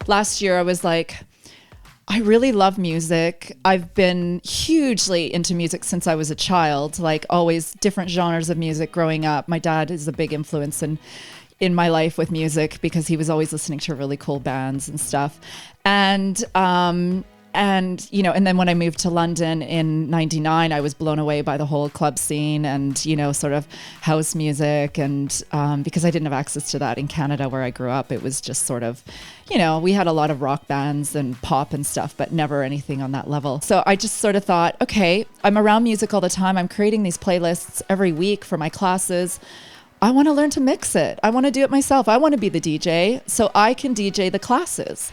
last year I was like, I really love music. I've been hugely into music since I was a child, like always different genres of music growing up. My dad is a big influence in my life with music because he was always listening to really cool bands and stuff. And you know, and then when I moved to London in 99, I was blown away by the whole club scene and, you know, sort of house music. And because I didn't have access to that in Canada where I grew up, it was just sort of, you know, we had a lot of rock bands and pop and stuff, but never anything on that level. So I just sort of thought, okay, I'm around music all the time. I'm creating these playlists every week for my classes. I want to learn to mix it. I want to do it myself. I want to be the DJ so I can DJ the classes.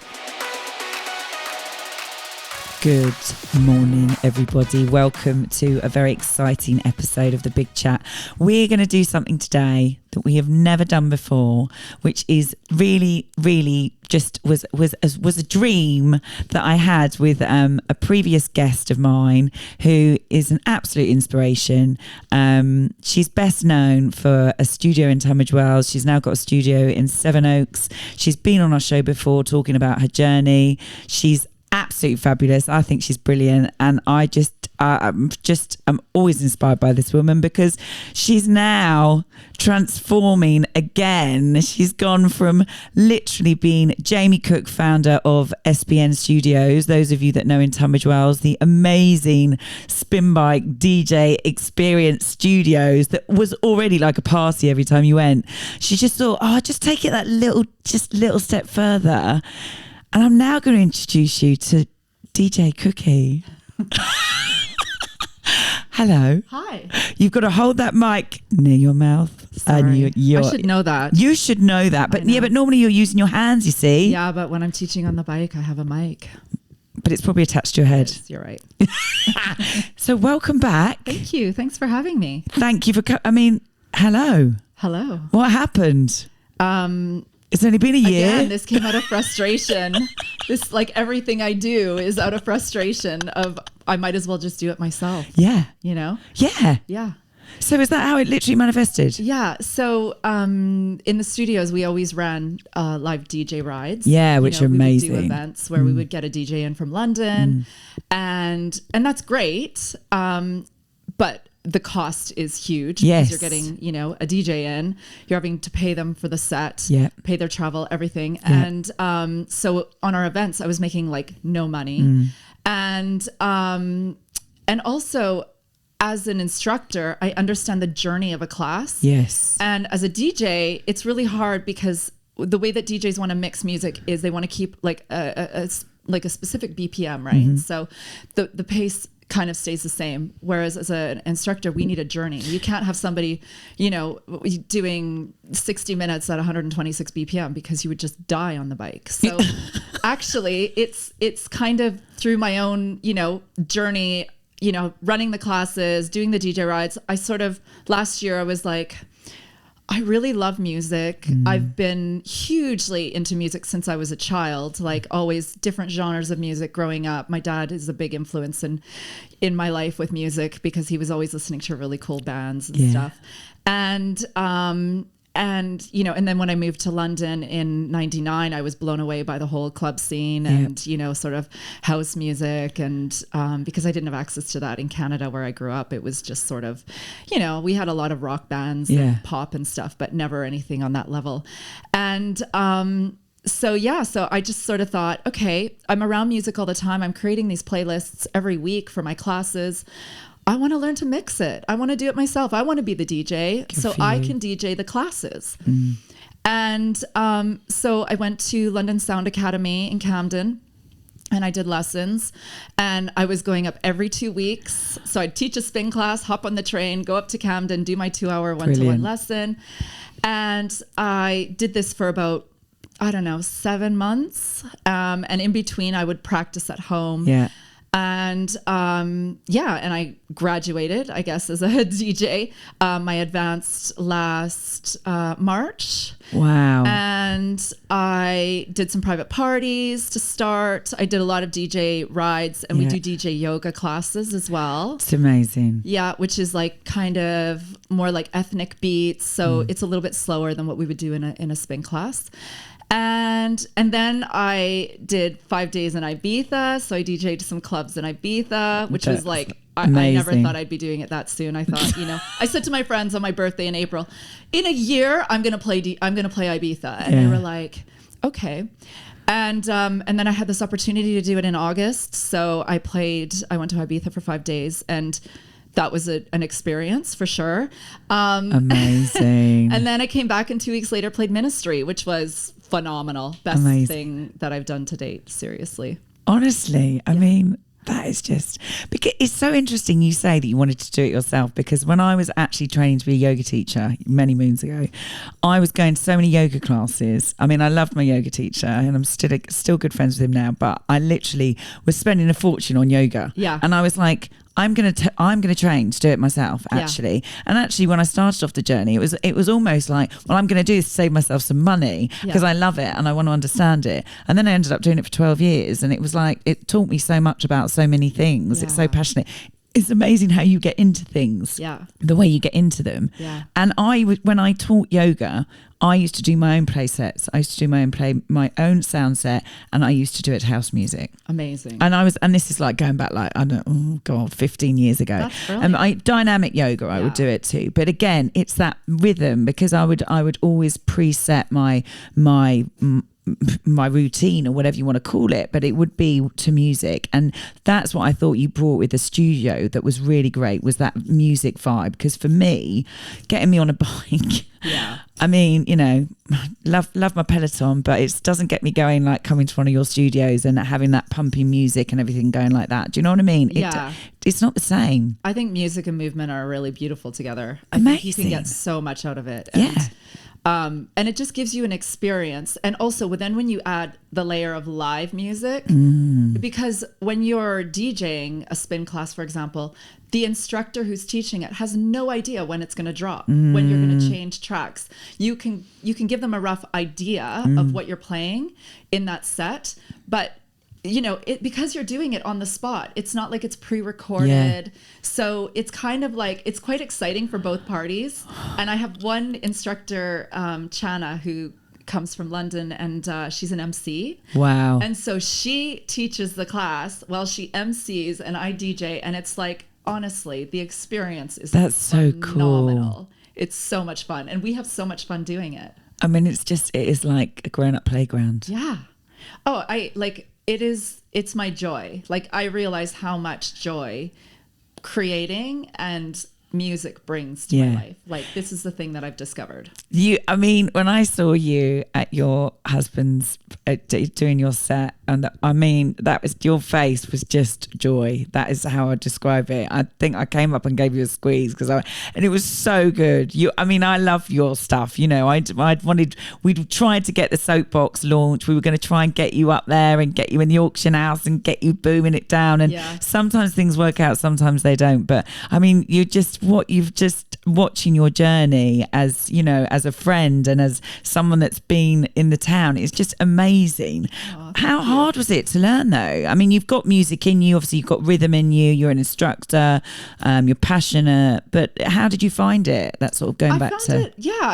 Good morning, everybody. Welcome to a very exciting episode of The Big Chat. We're going to do something today that we have never done before, which is really just was a dream that I had with a previous guest of mine who is an absolute inspiration. She's best known for a studio in Tunbridge Wells. She's now got a studio in Sevenoaks. She's been on our show before talking about her journey. She's absolutely fabulous. I think she's brilliant, and I'm always inspired by this woman because she's now transforming again. She's gone from literally being Jaime Cooke, founder of SBN Studios, those of you that know in Tunbridge Wells, the amazing spin bike DJ experience studios that was already like a party every time you went. She just thought, just take it that little step further. And I'm now going to introduce you to DJ Cookie. Hello. Hi. You've got to hold that mic near your mouth. Sorry. And I should know that. You should know that. But but normally you're using your hands, you see. Yeah, but when I'm teaching on the bike, I have a mic. But it's probably attached to your head. Yes, you're right. So welcome back. Thank you. Thanks for having me. Thank you for hello. Hello. What happened? It's only been a year. Again, this came out of frustration. This, like everything I do, is out of frustration of I might as well just do it myself. Yeah. You know? Yeah. Yeah. So is that how it literally manifested? Yeah. So in the studios, we always ran live DJ rides. Yeah, which are amazing. We would do events where we would get a DJ in from London, and that's great. But the cost is huge. Yes. Because you're getting, a DJ in, you're having to pay them for the set, pay their travel, everything. Yeah. And so on our events, I was making like no money. And also as an instructor, I understand the journey of a class. Yes. And as a DJ, it's really hard because the way that DJs want to mix music is they want to keep like a specific BPM, right? Mm-hmm. So the pace kind of stays the same. Whereas as an instructor, we need a journey. You can't have somebody, doing 60 minutes at 126 BPM because you would just die on the bike. So actually it's kind of through my own, journey, running the classes, doing the DJ rides. Last year I was like, I really love music. I've been hugely into music since I was a child, like always different genres of music growing up. My dad is a big influence in my life with music because he was always listening to really cool bands and stuff. And then when I moved to London in 99, I was blown away by the whole club scene and, sort of house music. And because I didn't have access to that in Canada where I grew up, it was just sort of, we had a lot of rock bands and pop and stuff, but never anything on that level. And so I just sort of thought, okay, I'm around music all the time. I'm creating these playlists every week for my classes. I want to learn to mix it. I want to do it myself. I want to be the DJ so I can DJ the classes. And so I went to London Sound Academy in Camden and I did lessons, and I was going up every 2 weeks. So I'd teach a spin class, hop on the train, go up to Camden, do my 2-hour one-to-one lesson. And I did this for about 7 months. And in between I would practice at home. Yeah. And and I graduated, I guess, as a DJ. I advanced last March. Wow. And I did some private parties to start. I did a lot of DJ rides, and we do DJ yoga classes as well. It's amazing. Yeah, which is like kind of more like ethnic beats. So it's a little bit slower than what we would do in a spin class. And then I did 5 days in Ibiza. So I DJed some clubs in Ibiza, which was like, I never thought I'd be doing it that soon. I thought, I said to my friends on my birthday in April, in a year, I'm going to play Ibiza. And they were like, okay. And then I had this opportunity to do it in August. So I went to Ibiza for 5 days, and that was an experience for sure. Amazing. And then I came back, and 2 weeks later played Ministry, which was phenomenal. Best thing that I've done to date, seriously. Honestly, I mean, that is just, because it's so interesting you say that you wanted to do it yourself, because when I was actually training to be a yoga teacher many moons ago, I was going to so many yoga classes. I mean, I loved my yoga teacher, and I'm still good friends with him now, but I literally was spending a fortune on yoga. Yeah. And I was like, I'm gonna train to do it myself, actually. Yeah. And actually, when I started off the journey, it was almost like, well, I'm gonna do this to save myself some money because I love it and I want to understand it. And then I ended up doing it for 12 years, and it was like, it taught me so much about so many things. Yeah. It's so passionate. It's amazing how you get into things, the way you get into them. Yeah. And when I taught yoga, I used to do my own play sets. I used to do my own sound set, and I used to do it to house music. Amazing. And this is like going back, like, I don't know, 15 years ago. That's brilliant. Dynamic yoga, I would do it too. But again, it's that rhythm, because I would always preset my routine, or whatever you want to call it, but it would be to music. And that's what I thought you brought with the studio that was really great, was that music vibe. Because for me, getting me on a bike, I mean, love my Peloton, but it doesn't get me going like coming to one of your studios and having that pumping music and everything going like that. Do you know what I mean? It's not the same. I think music and movement are really beautiful together. Amazing. I think you can get so much out of it. And it just gives you an experience. And also when you add the layer of live music, because when you're DJing a spin class, for example, the instructor who's teaching it has no idea when it's going to drop, when you're going to change tracks. You can give them a rough idea of what you're playing in that set, but because you're doing it on the spot, it's not like it's pre-recorded. Yeah. So it's kind of like, it's quite exciting for both parties. And I have one instructor, Chana, who comes from London, and she's an MC. Wow. And so she teaches the class while she MCs and I DJ. And it's like, honestly, the experience is phenomenal. Cool. It's so much fun. And we have so much fun doing it. I mean, it is like a grown-up playground. Yeah. Oh, it's my joy. Like, I realize how much joy creating and music brings to my life. Like, this is the thing that I've discovered. When I saw you at your husband's doing your set, and I mean, your face was just joy. That is how I describe it. I think I came up and gave you a squeeze and it was so good. I love your stuff. We'd tried to get the soapbox launched. We were going to try and get you up there and get you in the auction house and get you booming it down. And sometimes things work out, sometimes they don't. But I mean, watching your journey as a friend and as someone that's been in the town is just amazing. How hard was it to learn though? I mean, you've got music in you, obviously you've got rhythm in you, you're an instructor, you're passionate, but how did you find it? That sort of going back to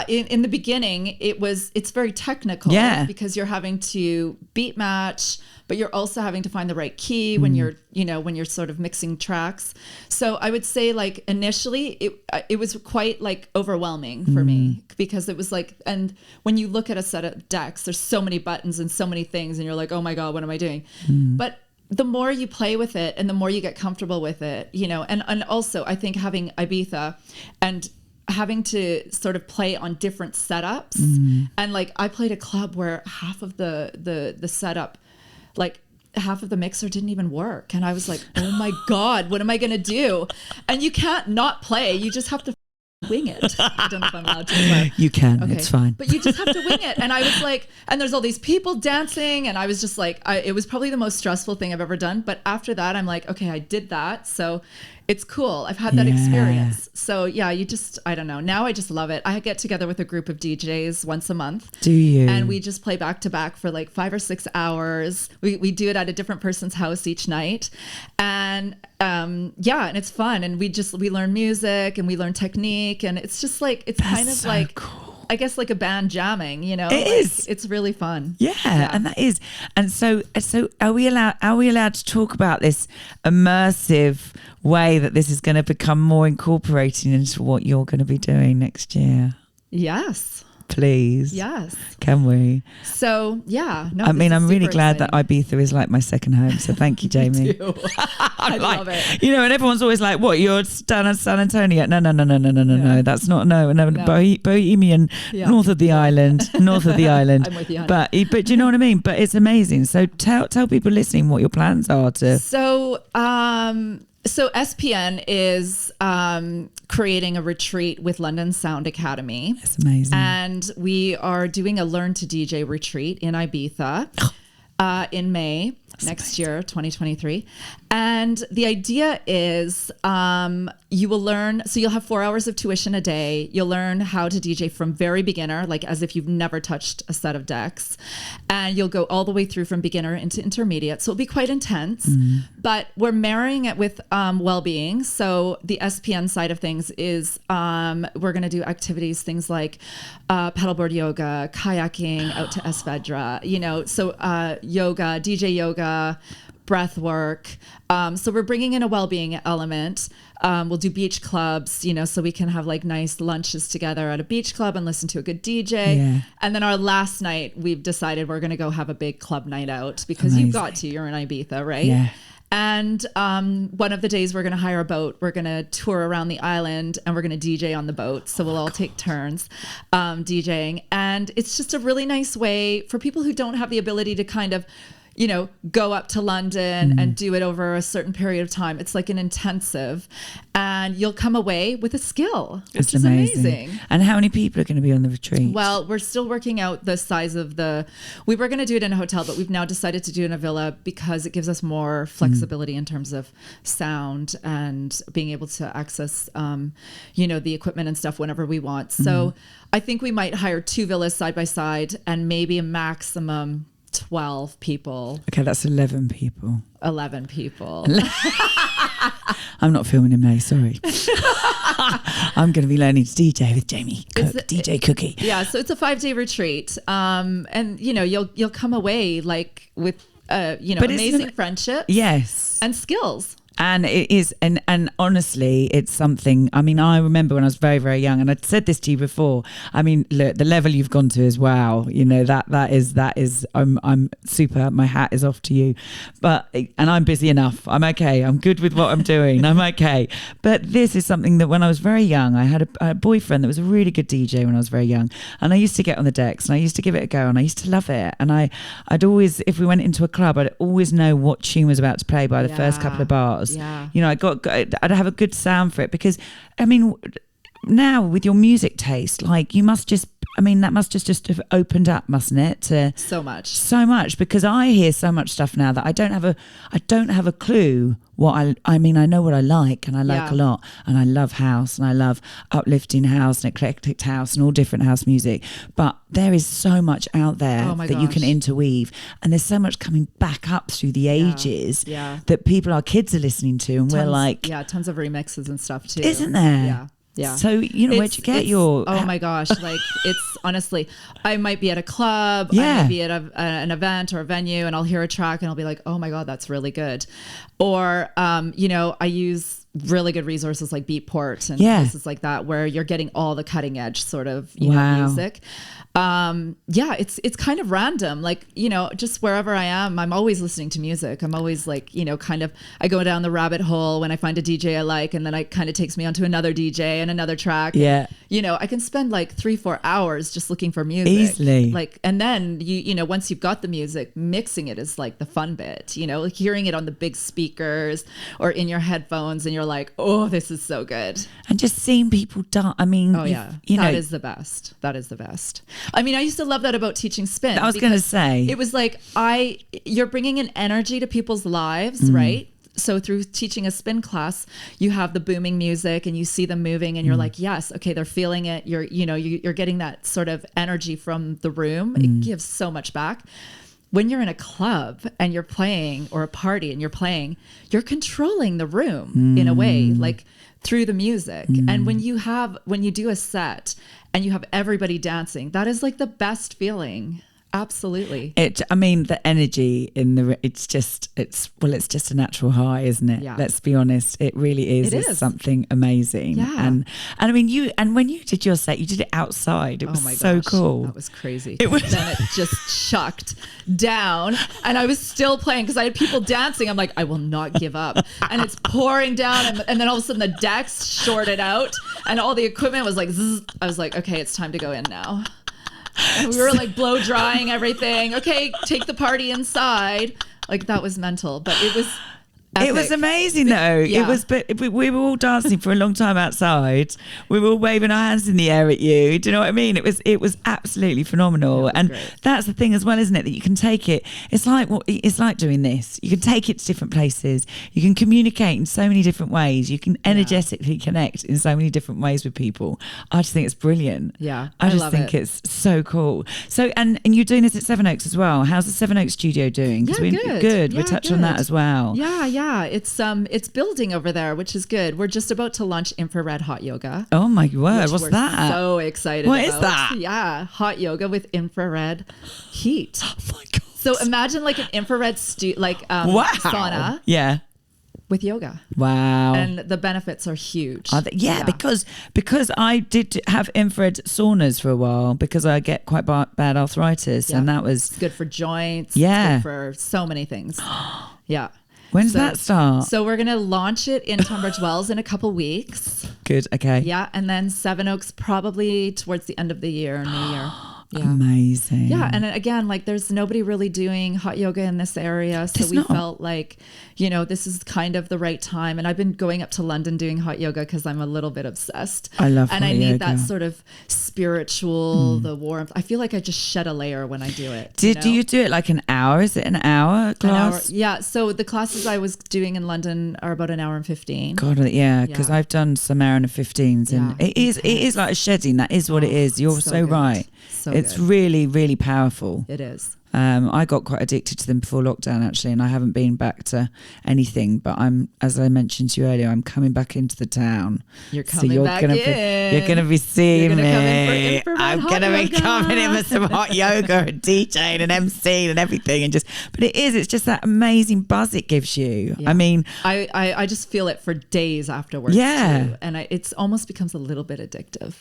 in the beginning it's very technical, because you're having to beat match, but you're also having to find the right key when you're sort of mixing tracks. So I would say, like, initially it was quite like overwhelming for me, because it was like, and when you look at a set of decks, there's so many buttons and so many things, and you're like, oh my God, what am I doing? But the more you play with it and the more you get comfortable with it, and also I think having Ibiza and having to sort of play on different setups, and like I played a club where half of the setup, like half of the mixer didn't even work, and I was like, oh my God, what am I gonna do? And you can't not play, you just have to wing it. I don't know if I'm allowed to swear. You can, okay. It's fine. But you just have to wing it. And I was like, and there's all these people dancing, and I was just like, it was probably the most stressful thing I've ever done. But after that, I'm like, okay, I did that. So it's cool. I've had that experience. So yeah, I don't know. Now I just love it. I get together with a group of DJs once a month. Do you? And we just play back to back for like 5 or 6 hours. We do it at a different person's house each night. And and it's fun. And we learn music and we learn technique. And it's just like, it's kind of like, cool. I guess like a band jamming, you know. It is. It's really fun. Yeah, and that is. And so are we allowed to talk about this immersive way that this is going to become more incorporated into what you're going to be doing next year? Yes. Please. Yes. Can we? So, yeah. No, I mean, I'm really glad exciting. that Ibiza is like my second home. So thank you, Jaime. I love it. You know, and everyone's always like, what, you're down at San Antonio? No. That's not, no. Bohemian, north of the island. I'm with you, honey. But do you know what I mean? But it's amazing. So tell people listening what your plans are to. So SPN is creating a retreat with London Sound Academy. That's amazing. And we are doing a Learn to DJ retreat in Ibiza in May next year, 2023. And the idea is you will learn, so you'll have 4 hours of tuition a day. You'll learn how to DJ from very beginner, like as if you've never touched a set of decks. And you'll go all the way through from beginner into intermediate. So it'll be quite intense, but we're marrying it with wellbeing. So the SPN side of things is we're going to do activities, things like paddleboard yoga, kayaking out to Esvedra, you know, so yoga, DJ yoga, breath work. So we're bringing in a well-being element. We'll do beach clubs, you know, so we can have like nice lunches together at a beach club and listen to a good DJ. Yeah. And then our last night, we've decided we're going to go have a big club night out because you've got to, you're in Ibiza, right? Yeah. And one of the days we're going to hire a boat. We're going to tour around the island and we're going to DJ on the boat. So we'll all take turns DJing. And it's just a really nice way for people who don't have the ability to kind of, you know, go up to London and do it over a certain period of time. It's like an intensive, and you'll come away with a skill, which is amazing. And how many people are going to be on the retreat? Well, we're still working out the size of we were going to do it in a hotel, but we've now decided to do it in a villa because it gives us more flexibility in terms of sound and being able to access, you know, the equipment and stuff whenever we want. So I think we might hire 2 villas side by side and maybe a maximum 12 people. Okay, that's 11 people. 11 people. I'm not filming in May, sorry. I'm going to be learning to DJ with Jaime Cooke, DJ Cookie. Yeah, so it's a 5-day retreat. And, you know, you'll come away like with, you know, amazing friendship. Yes. And skills. And it is, and honestly, it's something. I mean, I remember when I was very, very young, and I'd said this to you before. I mean, look, the level you've gone to is wow. You know, that is. I'm super. My hat is off to you. And I'm busy enough. I'm okay. I'm good with what I'm doing. I'm okay. But this is something that when I was very young, I had a boyfriend that was a really good DJ when I was very young, and I used to get on the decks and I used to give it a go, and I used to love it. And I'd always, if we went into a club, I'd always know what tune was about to play by the first couple of bars. Yeah. You know, I'd have a good sound for it because, I mean, now with your music taste, like you must just, I mean, that must just have opened up, mustn't it? To so much because I hear so much stuff now that I don't have a clue what I mean, I know what I like and I like a lot, and I love house and I love uplifting house and eclectic house and all different house music. But there is so much out there that you can interweave, and there's so much coming back up through the ages that our kids are listening to, and we're like, tons of remixes and stuff too, isn't there? Yeah. So, you know, where'd you get your... Oh my gosh. Like, it's honestly, I might be at a club, I might be at an event or a venue, and I'll hear a track and I'll be like, oh my God, that's really good. Or, you know, I use really good resources like Beatport and places like that, where you're getting all the cutting edge sort of, you know, music. It's kind of random. Like, you know, just wherever I am, I'm always listening to music. I'm always like, you know, kind of, I go down the rabbit hole when I find a DJ I like, and then it kind of takes me onto another DJ and another track. Yeah. And, you know, I can spend like 3-4 hours just looking for music. Easily. Like, and then you know, once you've got the music, mixing it is like the fun bit, you know, like hearing it on the big speakers or in your headphones, and you're like, oh, this is so good. And just seeing people dance. I mean, you know, that is the best. That is the best. I mean, I used to love that about teaching spin. I was going to say. It was like, you're bringing an energy to people's lives, right? So through teaching a spin class, you have the booming music and you see them moving, and you're like, yes, okay, they're feeling it. You're getting that sort of energy from the room. It gives so much back. When you're in a club and you're playing, or a party and you're playing, you're controlling the room in a way, like through the music. And when you do a set and you have everybody dancing. That is like the best feeling. Absolutely. I mean, the energy in it's just a natural high, isn't it? Yeah. Let's be honest. It really is. It's something amazing. Yeah. And I mean, when you did your set, you did it outside. It was so cool. That was crazy. It was. Then it just chucked down and I was still playing because I had people dancing. I'm like, I will not give up. And it's pouring down. And then all of a sudden the decks shorted out and all the equipment was like, zzz. I was like, okay, it's time to go in now. And we were like blow drying everything. Okay, take the party inside. Like that was mental, but it was epic. It was amazing though. Yeah. It was, but we were all dancing for a long time outside. We were all waving our hands in the air at you. Do you know what I mean? It was absolutely phenomenal. And great. That's the thing as well, isn't it? That you can take it. It's like doing this. You can take it to different places. You can communicate in so many different ways. You can energetically connect in so many different ways with people. I just think it's brilliant. Yeah, I just think it's so cool. So and you're doing this at Seven Oaks as well. How's the Seven Oaks studio doing? Yeah, good. Yeah, we'll touch on that as well. Yeah. It's building over there, which is good. We're just about to launch infrared hot yoga. Oh my word, what's that? So excited What about. is that? Yeah, hot yoga with infrared heat. Oh my god. So imagine like an infrared sauna Yeah. with yoga. Wow. And the benefits are huge. Because I did have infrared saunas for a while because I get quite bad arthritis and that was it's good for joints. Yeah. It's good for so many things. Yeah. When's that start? So we're going to launch it in Tunbridge Wells in a couple weeks. Good. Okay. Yeah. And then Seven Oaks probably towards the end of the year, New Year. Yeah. Amazing. Yeah. And again, like there's nobody really doing hot yoga in this area. So we felt like, this is kind of the right time. And I've been going up to London doing hot yoga because I'm a little bit obsessed. I love and hot I need yoga. that sort of spiritual, the warmth. I feel like I just shed a layer when I do it. Do you do it like an hour? Is it an hour class? An hour. Yeah. So the classes I was doing in London are about an hour and 15. God, yeah, because I've done some hour and 15s and it is like a shedding. That is what it is. You're so right. So it's good. really, really powerful. It is. I got quite addicted to them before lockdown actually, and I haven't been back to anything, but as I mentioned to you earlier, I'm coming back into the town. You're coming back in. You're going to be seeing me. I'm going to be coming in for some hot yoga and DJing and MCing and everything, but it's just that amazing buzz it gives you. Yeah. I mean, I just feel it for days afterwards. Yeah. Too, and it's almost becomes a little bit addictive.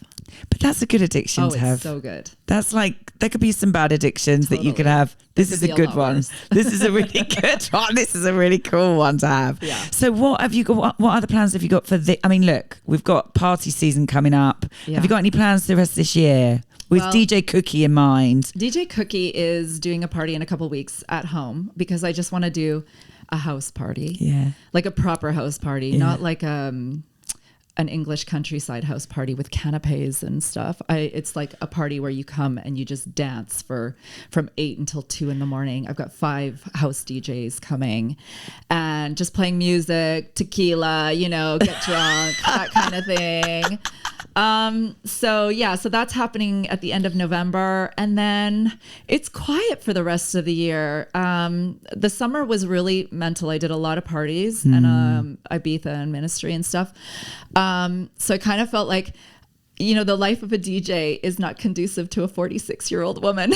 But that's a good addiction to have. It's so good. That's like, there could be some bad addictions that you could have. This is a good one. This is a really good one. This is a really cool one to have. Yeah. So what have you got? What other plans have you got for look, we've got party season coming up. Yeah. Have you got any plans for the rest of this year with DJ Cooke in mind? DJ Cooke is doing a party in a couple weeks at home because I just want to do a house party. Yeah. Like a proper house party, not like an English countryside house party with canapes and stuff. It's like a party where you come and you just dance from 8 until 2 in the morning. I've got 5 house DJs coming and just playing music, tequila, get drunk, that kind of thing. So that's happening at the end of November, and then it's quiet for the rest of the year. The summer was really mental. I did a lot of parties and Ibiza and ministry and stuff. So I kind of felt like, the life of a DJ is not conducive to a 46-year-old woman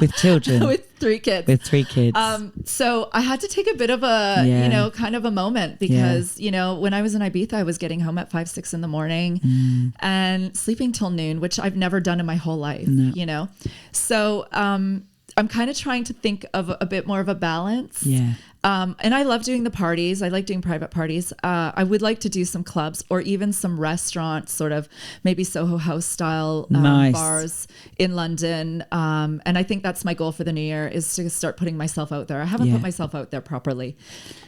with children, with 3 kids. So I had to take a bit of a, kind of a moment because, when I was in Ibiza, I was getting home at 5, 6 in the morning and sleeping till noon, which I've never done in my whole life, So, I'm kind of trying to think of a bit more of a balance. Yeah. And I love doing the parties. I like doing private parties. I would like to do some clubs or even some restaurants, sort of maybe Soho House style bars in London. And I think that's my goal for the new year is to start putting myself out there. I haven't put myself out there properly.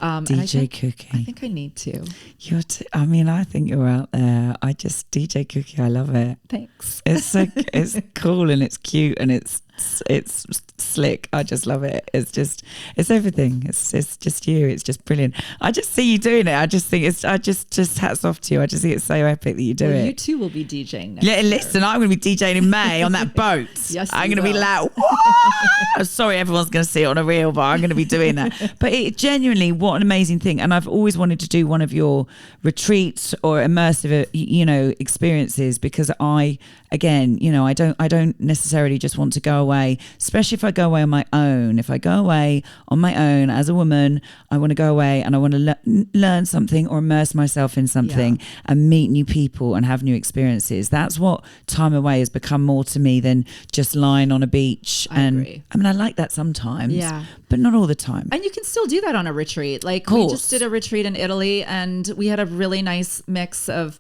DJ Cooke. I think I need to. I think you're out there. DJ Cooke, I love it. Thanks. It's cool and it's cute and it's slick. I just love it. It's everything. It's It's just you. It's just brilliant. I just see you doing it. I just think I just hats off to you. I just think it's so epic that you do it. You too will be DJing next year. Listen, I'm going to be DJing in May on that boat. Yes, I'm going to be like, I'm sorry everyone's going to see it on a reel, but I'm going to be doing that. But it genuinely, what an amazing thing. And I've always wanted to do one of your retreats or immersive, experiences, because I don't necessarily just want to go away, especially if I go away on my own. If I go away on my own as a woman, I want to go away and I want to learn something or immerse myself in something and meet new people and have new experiences. That's what time away has become more to me than just lying on a beach. I agree. I mean, I like that sometimes, but not all the time. And you can still do that on a retreat. Like we just did a retreat in Italy, and we had a really nice mix of,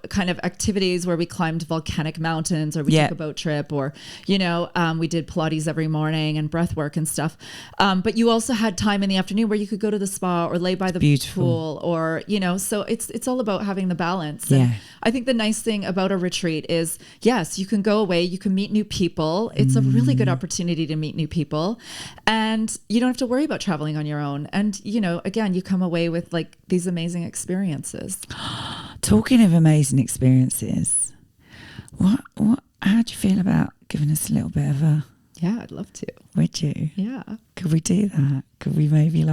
kind of activities where we climbed volcanic mountains, or we took a boat trip, or, we did Pilates every morning and breath work and stuff. But you also had time in the afternoon where you could go to the spa or lay by the pool, or, so it's all about having the balance. Yeah. And I think the nice thing about a retreat is, yes, you can go away, you can meet new people. It's a really good opportunity to meet new people, and you don't have to worry about traveling on your own. And, again, you come away with like these amazing experiences. Talking of amazing experiences, how do you feel about giving us a little bit of a... Yeah, I'd love to. Would you? Yeah. Could we do that? Could we maybe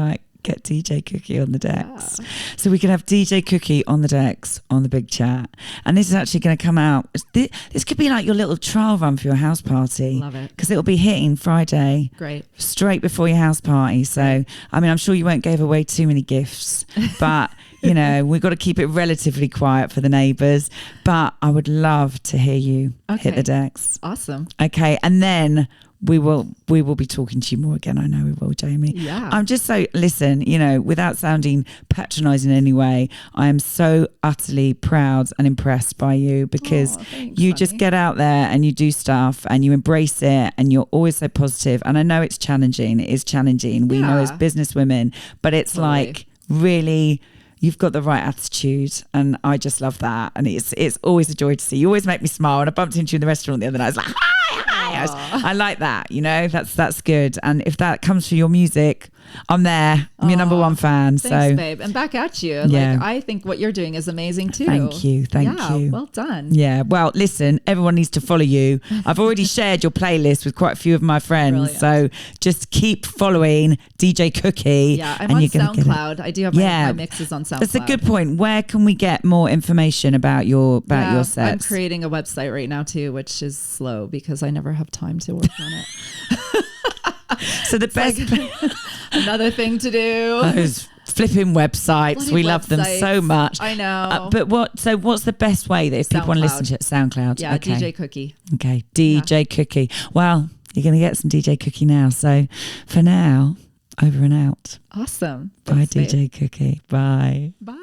get DJ Cooke on the decks? Yeah. So we can have DJ Cooke on the decks on the big chat. And this is actually going to come out. This could be like your little trial run for your house party. Love it. Because it'll be hitting Friday. Great. Straight before your house party. So, I mean, I'm sure you won't give away too many gifts, but... we've got to keep it relatively quiet for the neighbours, but I would love to hear you hit the decks. Awesome. Okay. And then we will be talking to you more again. I know we will, Jaime. Yeah. I'm just listen, without sounding patronising in any way, I am so utterly proud and impressed by you, because thanks, you just get out there and you do stuff and you embrace it, and you're always so positive. And I know it's challenging. It is challenging. We know as businesswomen, but it's like really... You've got the right attitude, and I just love that. And it's always a joy to see. You always make me smile. And I bumped into you in the restaurant the other night. I was like, hi. I like that. That's good. And if that comes from your music, I'm there. I'm your number one fan. Thanks, babe. And back at you. Like, I think what you're doing is amazing too. Thank you. Thank you. Well done. Yeah. Well, listen, everyone needs to follow you. I've already shared your playlist with quite a few of my friends. Brilliant. So just keep following DJ Cooke. Yeah. I'm on SoundCloud. I do have my mixes on SoundCloud. That's a good point. Where can we get more information about your sets? I'm creating a website right now too, which is slow because I never have time to work on it. So the best another thing to do. Those flipping websites. We love them so much. I know. But what's the best way that if people want to listen to it? SoundCloud. Yeah, okay. DJ Cooke. Okay, DJ Cooke. Well, you're going to get some DJ Cooke now. So for now, over and out. Awesome. Bye, DJ Cooke. Bye. Bye.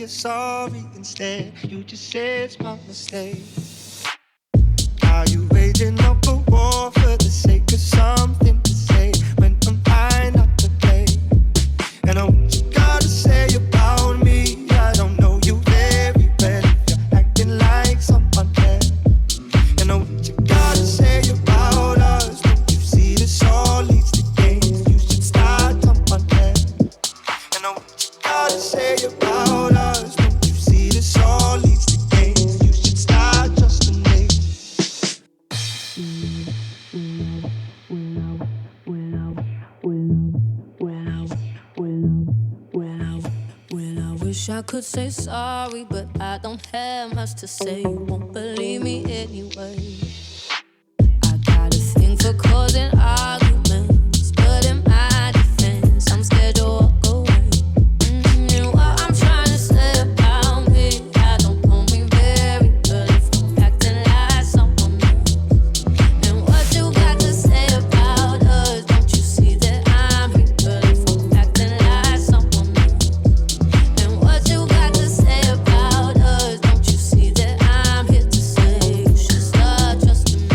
Sorry instead, you just say it's my mistake. Are you waging up a war for the sake of something to say when I'm high not to play? And what you gotta say about me, I don't know you very well. You're acting like someone else. And what you gotta say about us, don't you see this all leads to games? You should start someone else. And what you gotta say about us, all leads to games. You should start. I could say sorry, but I don't have much to say. You won't believe me anyway. I got a thing for causing arguments, but in my defense, I'm scared to walk away. And what I'm trying to say about me, I don't know me very well if I'm acting like someone else. And what you got to say about us, don't you see that I'm real if I'm acting like someone else? And what you got to say about us, don't you see that I'm here to say you should start trusting me?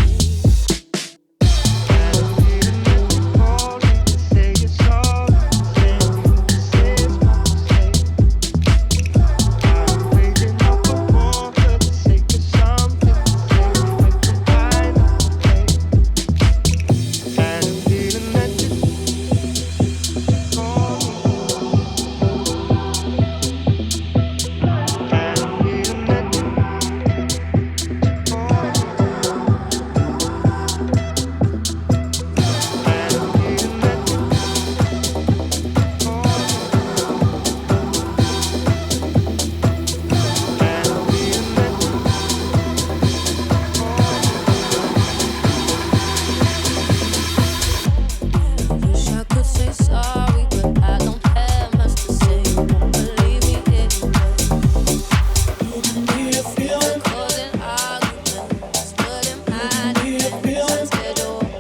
Wish I could say sorry, but I don't have much to say. You won't believe me anyway. Causing arguments, but in my defense, I'm scared to walk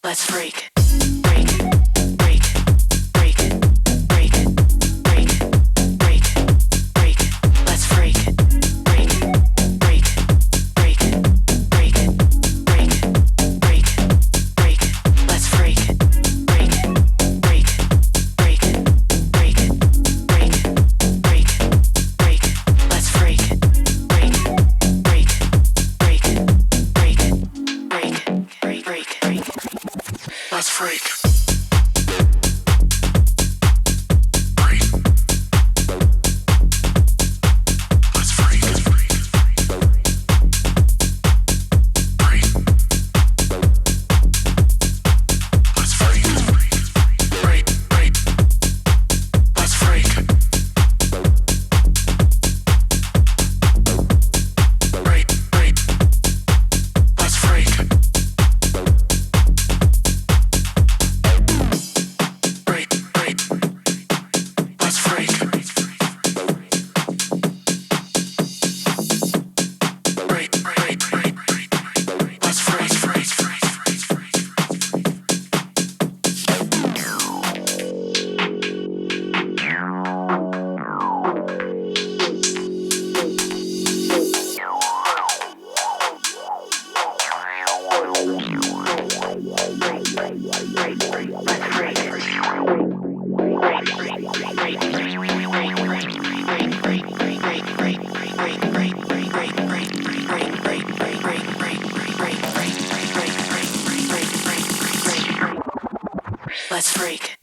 Let's freak. Let's freak.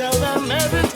Tell them everything.